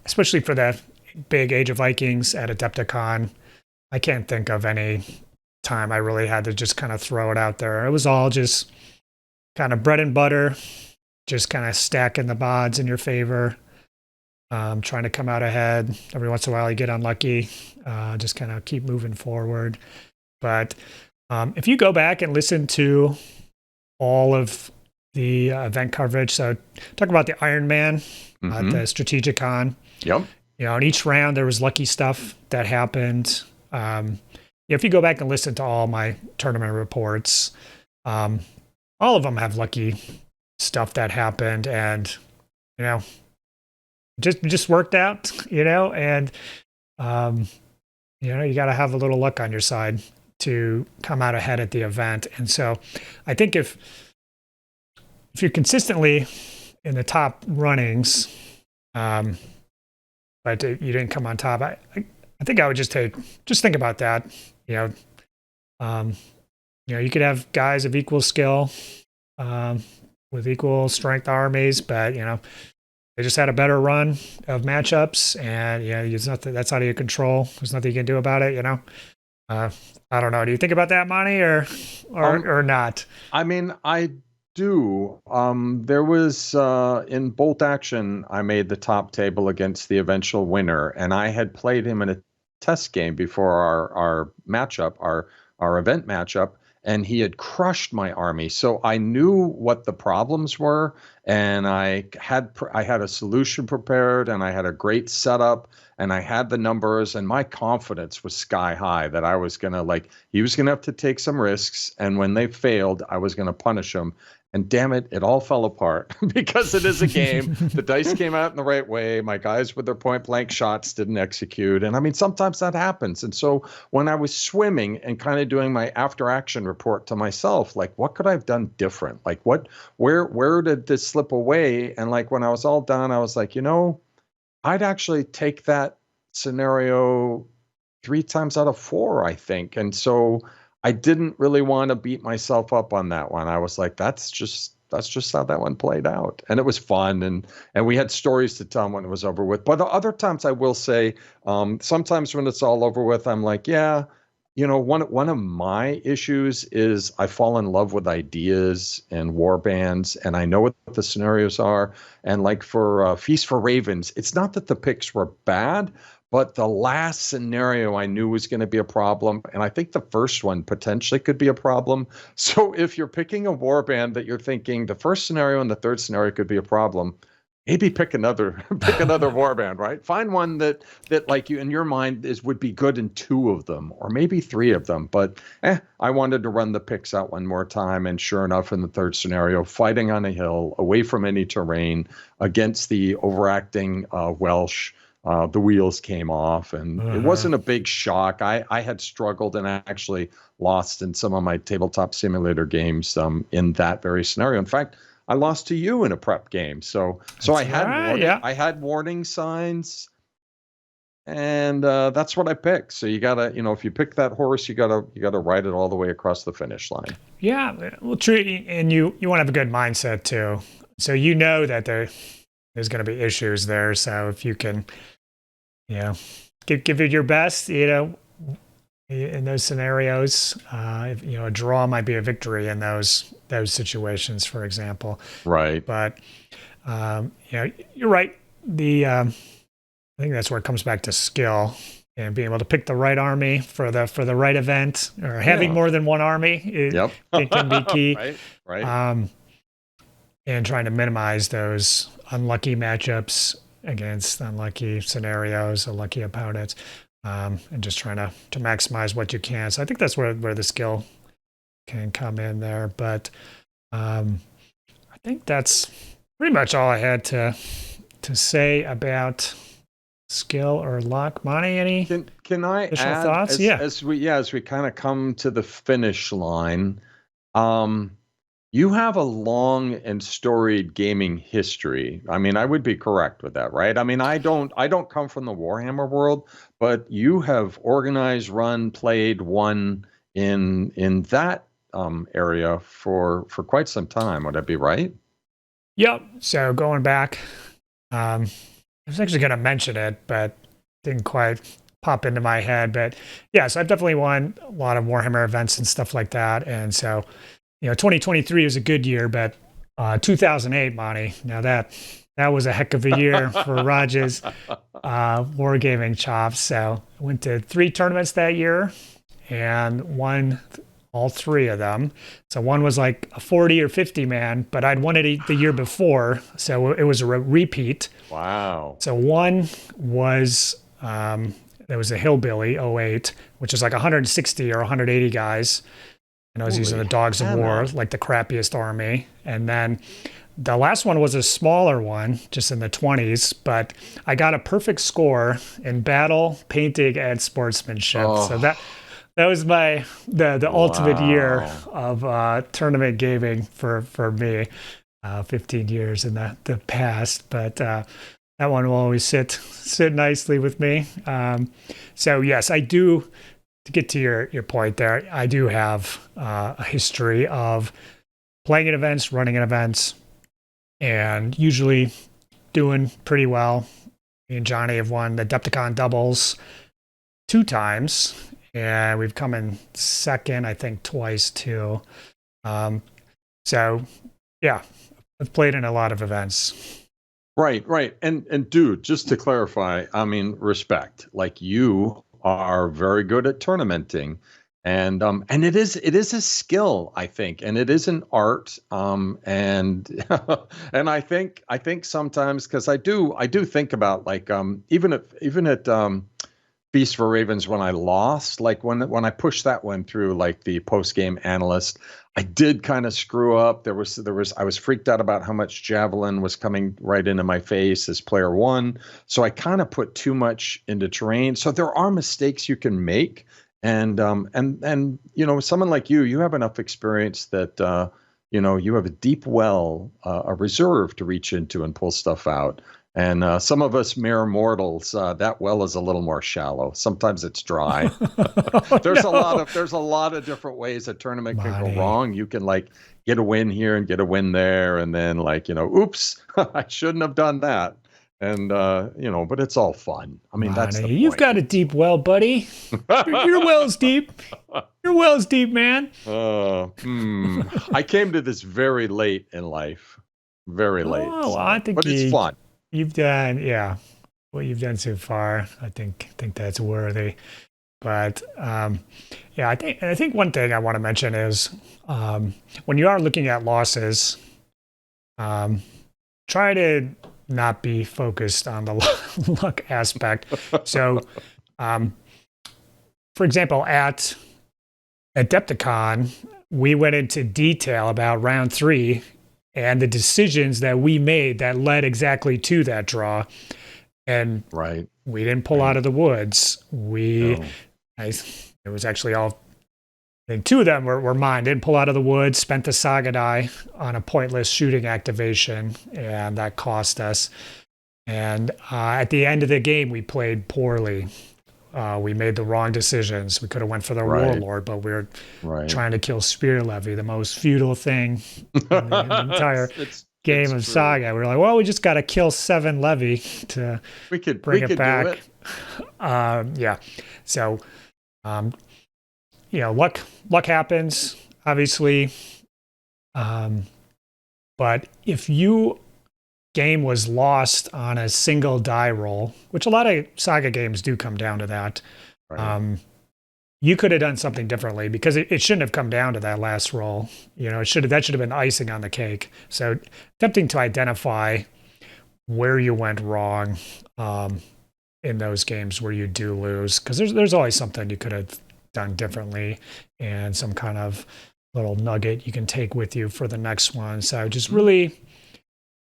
especially for that big Age of Vikings at Adepticon. I can't think of any time I really had to just kind of throw it out there. It was all just kind of bread and butter, just kind of stacking the odds in your favor, trying to come out ahead. Every once in a while you get unlucky, just kind of keep moving forward. But if you go back and listen to all of the event coverage, so talk about the Iron Man at the Strategicon. Yep. In each round there was lucky stuff that happened. If you go back and listen to all my tournament reports, all of them have lucky stuff that happened, and just worked out. And you got to have a little luck on your side to come out ahead at the event. And so I think if you're consistently in the top runnings, but you didn't come on top, I think I would just think about that. You could have guys of equal skill, with equal strength armies, but they just had a better run of matchups, and that's out of your control. There's nothing you can do about it. I don't know. Do you think about that, Monty, or not? I mean, I do. There was in Bolt Action, I made the top table against the eventual winner, and I had played him in a test game before our matchup, our event matchup, and he had crushed my army. So I knew what the problems were, and I had a solution prepared, and I had a great setup, and I had the numbers, and my confidence was sky high that I was gonna he was gonna have to take some risks, and when they failed, I was gonna punish him. And damn it, it all fell apart because it is a game. The dice came out in the right way. My guys with their point blank shots didn't execute. And I mean, sometimes that happens. And so when I was swimming and kind of doing my after action report to myself, like, what could I have done different? Like, where did this slip away? And like, when I was all done, I was like, I'd actually take that scenario 3 times out of 4, I think. And so I didn't really want to beat myself up on that one. I was like, that's just how that one played out. And it was fun, and we had stories to tell when it was over with. But the other times I will say, sometimes when it's all over with, I'm like, yeah, one of my issues is I fall in love with ideas and war bands, and I know what the scenarios are. And like for Feast for Ravens, it's not that the picks were bad, but the last scenario I knew was going to be a problem, and I think the first one potentially could be a problem. So if you're picking a war band that you're thinking the first scenario and the third scenario could be a problem, maybe pick another war band, right? Find one that like you in your mind would be good in 2 of them, or maybe 3 of them. But I wanted to run the picks out one more time, and sure enough, in the third scenario, fighting on a hill, away from any terrain, against the overacting Welsh. The wheels came off, and it wasn't a big shock. I had struggled and actually lost in some of my tabletop simulator games in that very scenario. In fact, I lost to you in a prep game. So I had warning signs, and that's what I picked. So you gotta, if you pick that horse, you gotta ride it all the way across the finish line. Yeah, well, true, and you want to have a good mindset too. So that there's going to be issues there. So if you can, give it your best, in those scenarios, a draw might be a victory in those situations, for example. Right. But you're right. I think that's where it comes back to skill and being able to pick the right army for the right event, or having more than one army. It can be key. Right. And trying to minimize those unlucky matchups against unlucky scenarios, unlucky opponents, and just trying to maximize what you can. So I think that's where the skill can come in there. But I think that's pretty much all I had to say about skill or luck. Monty, any can I additional add, thoughts? as we kind of come to the finish line, you have a long and storied gaming history. I mean, I would be correct with that, right? I mean, I don't come from the Warhammer world, but you have organized, run, played, won in that area for quite some time. Would that be right? Yep. So going back, I was actually going to mention it, but didn't quite pop into my head. But so I've definitely won a lot of Warhammer events and stuff like that. And so 2023 was a good year, but 2008, Monty, now that was a heck of a year for Rodge's wargaming chops. So I went to 3 tournaments that year and won all 3 of them. So one was like a 40 or 50 man, but I'd won it the year before, so it was a repeat. Wow. So one was there was a Hillbilly 08, which is like 160 or 180 guys. And I was using the Dogs of War, like the crappiest army. And then the last one was a smaller one, just in the 20s, but I got a perfect score in battle, painting, and sportsmanship. So that was the ultimate year of tournament gaming for me. 15 years in the past, but that one will always sit nicely with me. So yes, I do. To get to your point there, I do have a history of playing at events, running at events, and usually doing pretty well. Me and Johnny have won the Adepticon doubles 2 times, and we've come in second, I think, twice too. So yeah, I've played in a lot of events. Right. And dude, just to clarify, I mean, respect. Like, you are very good at tournamenting, and it is a skill, I think, and it is an art, and and I think sometimes, because I do think about, like, even at Feast for Ravens, when I lost, like when I pushed that one through, like the post game analyst, I did kind of screw up. There was I was freaked out about how much javelin was coming right into my face as player 1, so I kind of put too much into terrain. So there are mistakes you can make, and someone like you have enough experience that you have a deep well, a reserve to reach into and pull stuff out. And some of us mere mortals, that well is a little more shallow. Sometimes it's dry. Oh, There's no. there's a lot of different ways a tournament can go Monty. wrong. You can like get a win here and get a win there, and then like, oops, I shouldn't have done that. And but it's all fun. I mean, that's the Monty, point. you've got a deep well, buddy. Your well's deep. Your well's deep, man. I came to this very late in life. Very late. Oh, I think but it's fun. You've done, yeah. What you've done so far, I think that's worthy. But yeah, I think one thing I want to mention is when you are looking at losses, try to not be focused on the luck aspect. So, for example, at Adepticon, we went into detail about round 3 and the decisions that we made that led exactly to that draw. And right. We didn't pull out of the woods. It was actually all, I think 2 of them were mine. Didn't pull out of the woods, spent the Saga die on a pointless shooting activation, and that cost us. And at the end of the game, we played poorly. We made the wrong decisions. We could have went for the Warlord, but we were trying to kill Spear Levy, the most futile thing in the entire game of Saga. We were like, well, we just got to kill 7 Levy to bring it back. Yeah. So, luck happens, obviously. But if you game was lost on a single die roll, which a lot of Saga games do come down to that, you could have done something differently because it shouldn't have come down to that last roll. That should have been icing on the cake. So attempting to identify where you went wrong in those games where you do lose, because there's always something you could have done differently and some kind of little nugget you can take with you for the next one. So just really,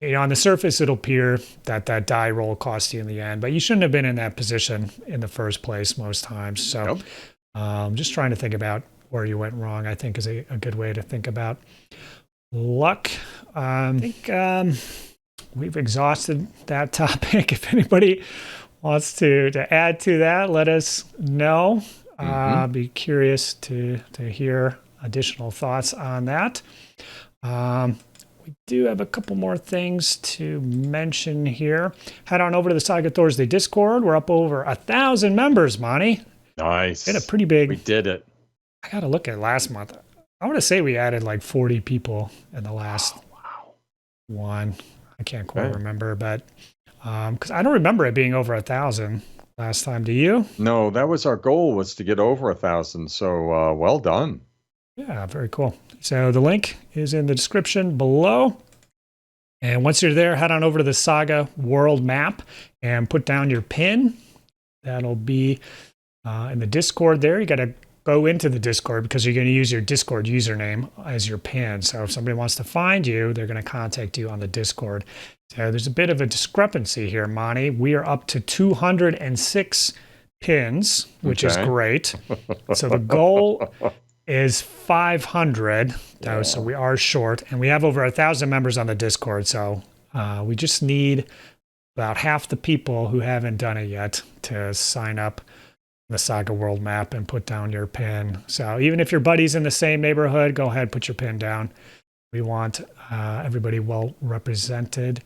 on the surface, it'll appear that die roll cost you in the end, but you shouldn't have been in that position in the first place most times. So just trying to think about where you went wrong, I think, is a good way to think about luck. I think we've exhausted that topic. If anybody wants to add to that, let us know. Be curious to hear additional thoughts on that. We do have a couple more things to mention here. Head on over to the Saga Thursday Discord. We're up over 1,000 members, Monty. Nice. It's a pretty big. We did it. I got to look at last month. I want to say we added like 40 people in the last one. I can't quite remember, but because I don't remember it being over 1,000 last time. Do you? No, that was our goal, was to get over 1,000. So well done. Yeah, very cool. So the link is in the description below. And once you're there, head on over to the Saga World Map and put down your pin. That'll be in the Discord there. You got to go into the Discord because you're going to use your Discord username as your pin. So if somebody wants to find you, they're going to contact you on the Discord. So there's a bit of a discrepancy here, Monty. We are up to 206 pins, which is great. So the goal is 500. So we are short, and we have over 1,000 members on the Discord. So we just need about half the people who haven't done it yet to sign up the Saga World Map and put down your pin. So even if your buddy's in the same neighborhood, go ahead, put your pin down. We want everybody well represented.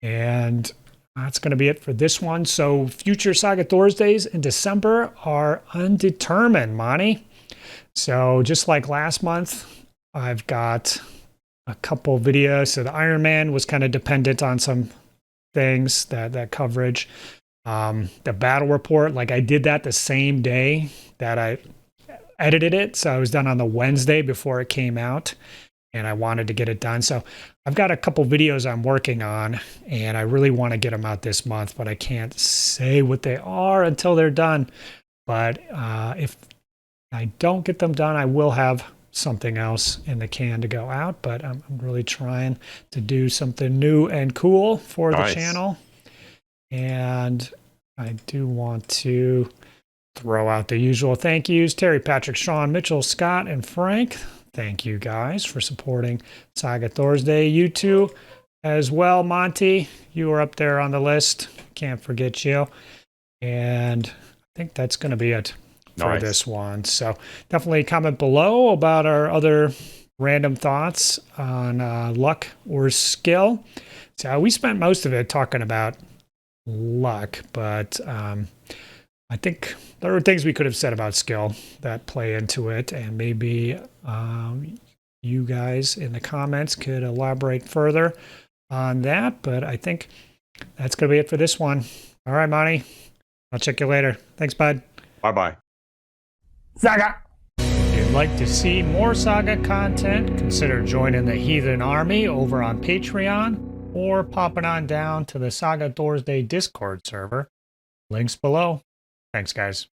And that's going to be it for this one. So future Saga Thursdays in December are undetermined, Monty. So just like last month, I've got a couple videos. So the Iron Man was kind of dependent on some things, that coverage. The battle report, like I did that the same day that I edited it. So it was done on the Wednesday before it came out, and I wanted to get it done. So I've got a couple videos I'm working on, and I really want to get them out this month, but I can't say what they are until they're done. But if I don't get them done, I will have something else in the can to go out. But I'm really trying to do something new and cool for the channel. And I do want to throw out the usual thank yous. Terry, Patrick, Sean, Mitchell, Scott, and Frank. Thank you guys for supporting Saga Thursday. You two as well, Monty. You were up there on the list. Can't forget you. And I think that's going to be it for this one. So definitely comment below about our other random thoughts on luck or skill. So we spent most of it talking about luck, but I think there are things we could have said about skill that play into it, and maybe you guys in the comments could elaborate further on that. But I think that's going to be it for this one. All right, Monty. I'll check you later. Thanks, bud. Bye-bye. Saga! If you'd like to see more Saga content, consider joining the Heathen Army over on Patreon or popping on down to the Saga Thursday Discord server. Links below. Thanks, guys.